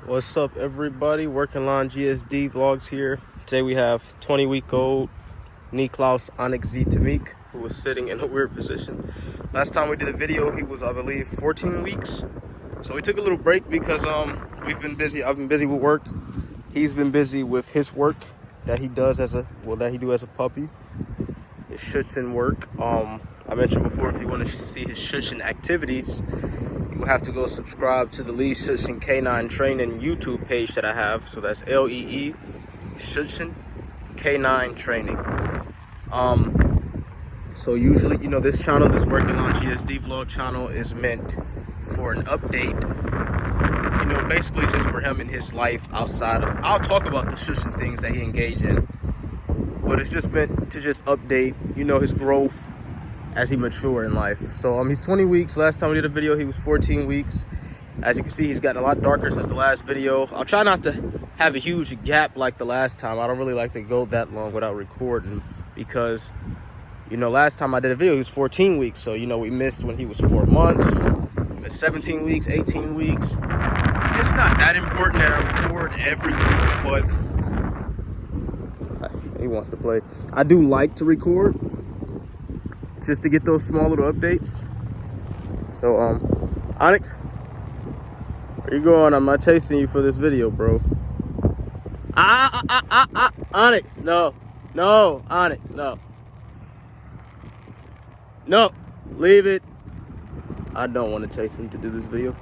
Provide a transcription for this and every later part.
What's up, everybody? Working Line GSD vlogs here. Today we have 20-week-old Onyx Z Tammik, who was sitting in a weird position. Last time we did a video, he was, I believe, 14 weeks. So we took a little break because we've been busy. I've been busy with work. He's been busy with his work that he does as a puppy. His schutzing work. I mentioned before, if you want to see his schutzing activities, you have to go subscribe to the Lee Schutzing K9 Training YouTube page that I have. So that's LEE Schutzing K9 Training. So usually, this channel, this Working on GSD vlog channel, is meant for an update. Basically just for him in his life outside of. I'll talk about the schutzing things that he engaged in, but it's just meant to just update, his growth as he mature in life. So he's 20 weeks. Last time we did a video, he was 14 weeks. As you can see, he's gotten a lot darker since the last video. I'll try not to have a huge gap like the last time. I don't really like to go that long without recording because, last time I did a video, he was 14 weeks. So, we missed when he was 4 months. We missed 17 weeks, 18 weeks. It's not that important that I record every week, but he wants to play. I do like to record, just to get those small little updates. So, Onyx, where you going? I'm not chasing you for this video, bro. Onyx, no, Onyx, no, leave it. I don't want to chase him to do this video,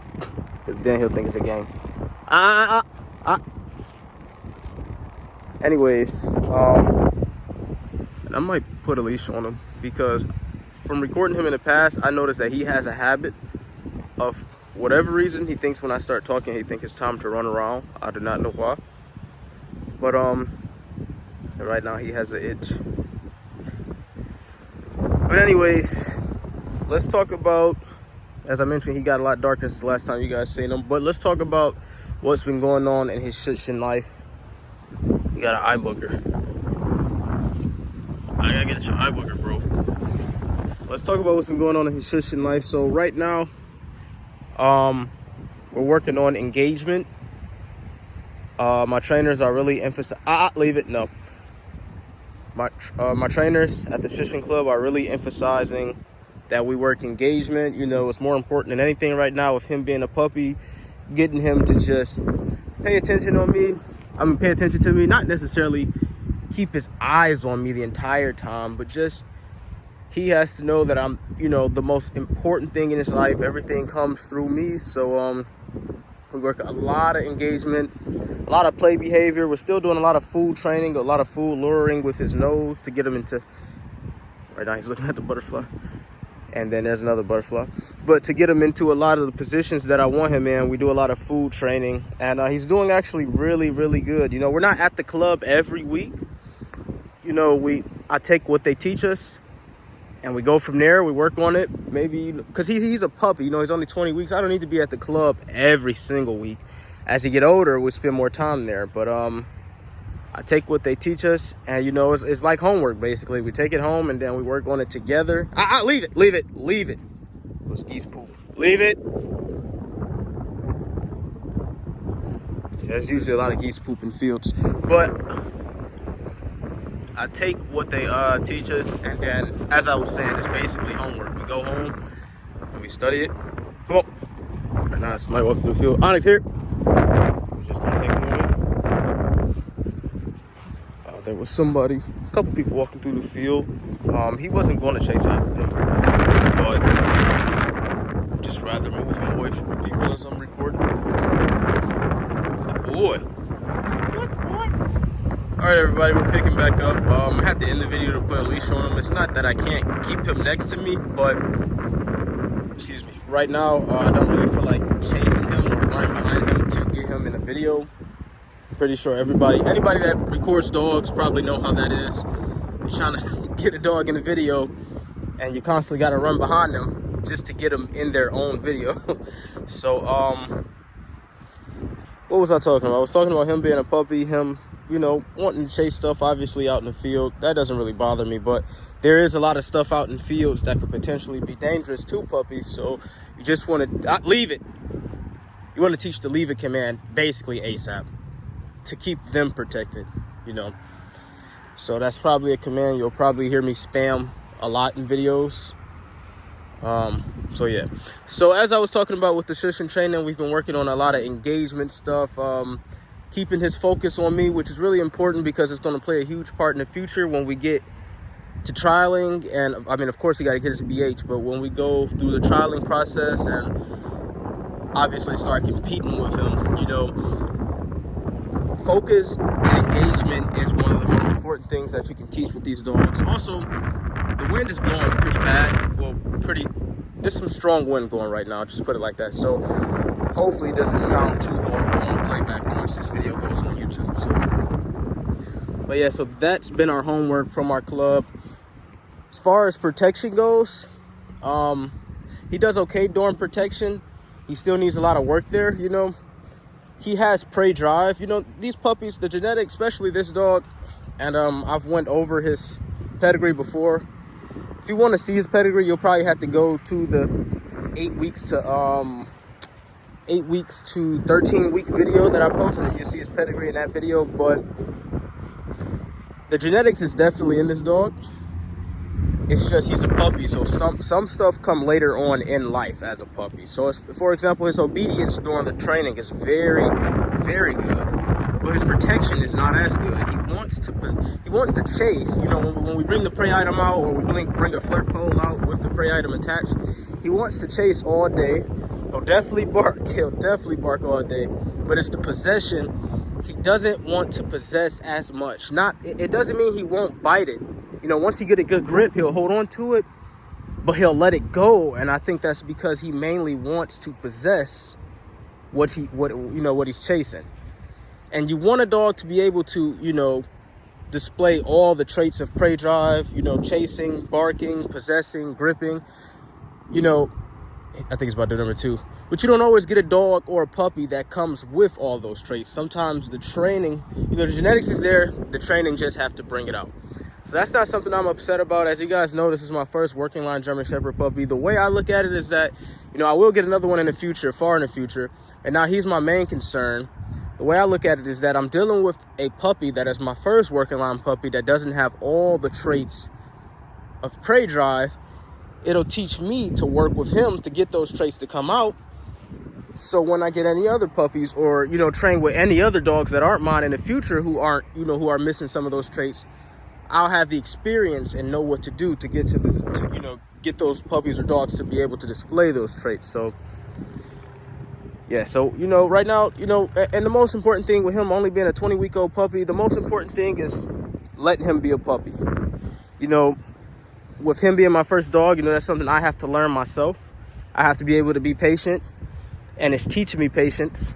because then he'll think it's a game. Anyways, and I might put a leash on him, because from recording him in the past, I noticed that he has a habit of whatever reason. He thinks when I start talking, he thinks it's time to run around. I do not know why. But right now he has an itch. But anyways, let's talk about, as I mentioned, he got a lot darker since the last time you guys seen him. But let's talk about what's been going on in his schutzing life. He got an eye booger. I gotta get your eye booger, bro. Let's talk about what's been going on in his schutzing life. So right now, we're working on engagement. My trainers are really emphasizing. Leave it. No. My trainers at the schutzing club are really emphasizing that we work engagement. It's more important than anything right now with him being a puppy, getting him to just pay attention on me. Pay attention to me, not necessarily keep his eyes on me the entire time, but just he has to know that I'm, the most important thing in his life. Everything comes through me. So we work a lot of engagement, a lot of play behavior. We're still doing a lot of food training, a lot of food luring with his nose to get him into. Right now he's looking at the butterfly, and then there's another butterfly. But to get him into a lot of the positions that I want him in, we do a lot of food training, and he's doing actually really, really good. We're not at the club every week. I take what they teach us, and we go from there. We work on it. Maybe because he's a puppy. He's only 20 weeks. I don't need to be at the club every single week. As he get older, we spend more time there. But I take what they teach us, and it's like homework basically. We take it home and then we work on it together. Leave it. It was geese poop. Leave it. Yeah, there's usually a lot of geese poop in fields, but I take what they teach us, and then, as I was saying, it's basically homework. We go home and we study it. Come on. Right now, somebody walking through the field. Onyx here. We're just gonna take him away. There was a couple people walking through the field. He wasn't going to chase after them, but I'd just rather move him away from the people as I'm recording. Good boy. All right, everybody, we're picking back up. I had to end the video to put a leash on him. It's not that I can't keep him next to me, but, excuse me, right now, I don't really feel like chasing him or running behind him to get him in a video. I'm pretty sure anybody that records dogs probably know how that is. You're trying to get a dog in a video, and you constantly got to run behind them just to get them in their own video. So, what was I talking about? I was talking about him being a puppy, him wanting to chase stuff, obviously, out in the field. That doesn't really bother me, but there is a lot of stuff out in fields that could potentially be dangerous to puppies. So you just want to leave it. you want to teach the leave it command basically ASAP to keep them protected, you know. So that's probably a command you'll probably hear me spam a lot in videos. So yeah. So as I was talking about with the shush and training, we've been working on a lot of engagement stuff, keeping his focus on me, which is really important because it's going to play a huge part in the future when we get to trialing. And I mean, of course, he got to get his BH, but when we go through the trialing process and obviously start competing with him, you know, focus and engagement is one of the most important things that you can teach with these dogs. Also, the wind is blowing pretty bad. Well, there's some strong wind going right now, just put it like that. So hopefully it doesn't sound too horrible on the playback once this video goes on YouTube. So, but yeah, so that's been our homework from our club. As far as protection goes, he does okay during protection. He still needs a lot of work there, you know. He has prey drive. You know, these puppies, the genetics, especially this dog, and I've went over his pedigree before. If you want to see his pedigree, you'll probably have to go to the 8 weeks to 13-week video that I posted. You'll see his pedigree in that video, but the genetics is definitely in this dog. It's just he's a puppy, so some stuff come later on in life as a puppy. So, for example, his obedience during the training is very, very good, but his protection is not as good. He wants to chase. You know, when we bring the prey item out, or we bring a flirt pole out with the prey item attached, he wants to chase all day. He'll definitely bark. He'll definitely bark all day, but it's the possession. He doesn't want to possess as much. It doesn't mean he won't bite it. You know, once he get a good grip, he'll hold on to it, but he'll let it go. And I think that's because he mainly wants to possess what he's chasing. And you want a dog to be able to, you know, display all the traits of prey drive, you know, chasing, barking, possessing, gripping. You know, I think it's about the number 2. But you don't always get a dog or a puppy that comes with all those traits. Sometimes the training, you know, the genetics is there, the training just have to bring it out. So that's not something I'm upset about. As you guys know, this is my first working line German Shepherd puppy. The way I look at it is that, you know, I will get another one in the future, far in the future. And now he's my main concern. The way I look at it is that I'm dealing with a puppy that is my first working line puppy that doesn't have all the traits of prey drive. It'll teach me to work with him to get those traits to come out. So when I get any other puppies, or, you know, train with any other dogs that aren't mine in the future who are missing some of those traits, I'll have the experience and know what to do to get get those puppies or dogs to be able to display those traits. So yeah, so, you know, right now, you know, and the most important thing with him only being a 20-week-old puppy, the most important thing is letting him be a puppy. You know, with him being my first dog, you know, that's something I have to learn myself. I have to be able to be patient, and it's teaching me patience.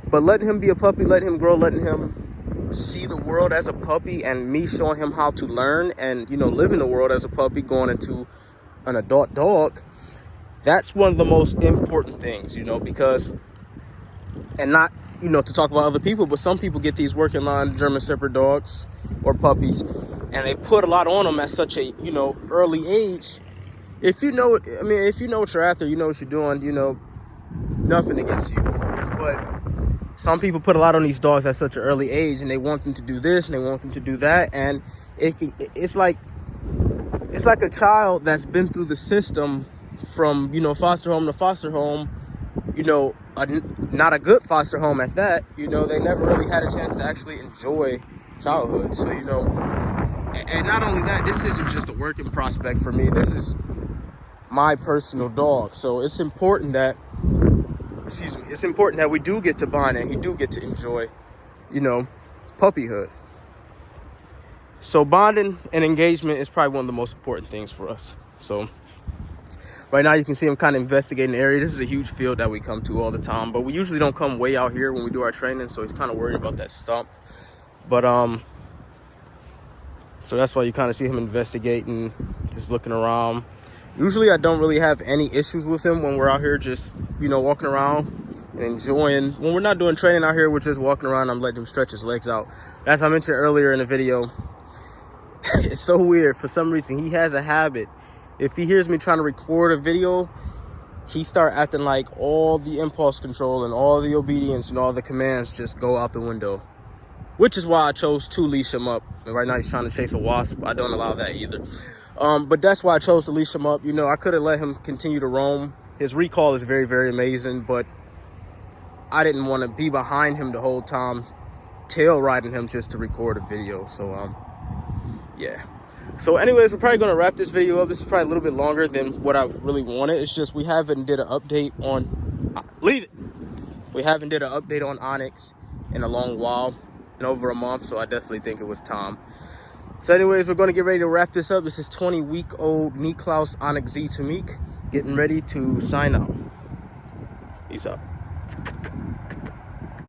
But letting him be a puppy, letting him grow, letting him see the world as a puppy, and me showing him how to learn and, you know, live in the world as a puppy going into an adult dog, that's one of the most important things, you know, because, and not, you know, to talk about other people, but some people get these working line German Shepherd dogs or puppies and they put a lot on them at such a, you know, early age. If you know, I mean, if you know what you're after, you know what you're doing, you know, nothing against you. But some people put a lot on these dogs at such an early age, and they want them to do this and they want them to do that, and it's like a child that's been through the system from, you know, foster home to foster home, you know, not a good foster home at that. You know, they never really had a chance to actually enjoy childhood. So, you know, and not only that, this isn't just a working prospect for me. This is my personal dog. So it's important that, it's important that we do get to bond and he do get to enjoy, you know, puppyhood. So bonding and engagement is probably one of the most important things for us. So right now you can see him kind of investigating the area. This is a huge field that we come to all the time, but we usually don't come way out here when we do our training. So he's kind of worried about that stump. But so that's why you kind of see him investigating, just looking around. Usually I don't really have any issues with him when we're out here just, you know, walking around and enjoying. When we're not doing training out here, we're just walking around. I'm letting him stretch his legs out. As I mentioned earlier in the video, it's so weird. For some reason, he has a habit. If he hears me trying to record a video, he start acting like all the impulse control and all the obedience and all the commands just go out the window. Which is why I chose to leash him up. And right now he's trying to chase a wasp. I don't allow that either. But that's why I chose to leash him up. You know, I could have let him continue to roam. His recall is very, very amazing, but I didn't want to be behind him the whole time, tail riding him just to record a video. So, yeah. So anyways, we're probably going to wrap this video up. This is probably a little bit longer than what I really wanted. It's just we haven't did an update on... leave it! We haven't did an update on Onyx in a long while, in over a month, so I definitely think it was time. So anyways, we're going to get ready to wrap this up. This is 20-week-old Niklaus Onyx Z Tammik getting ready to sign out. Peace out.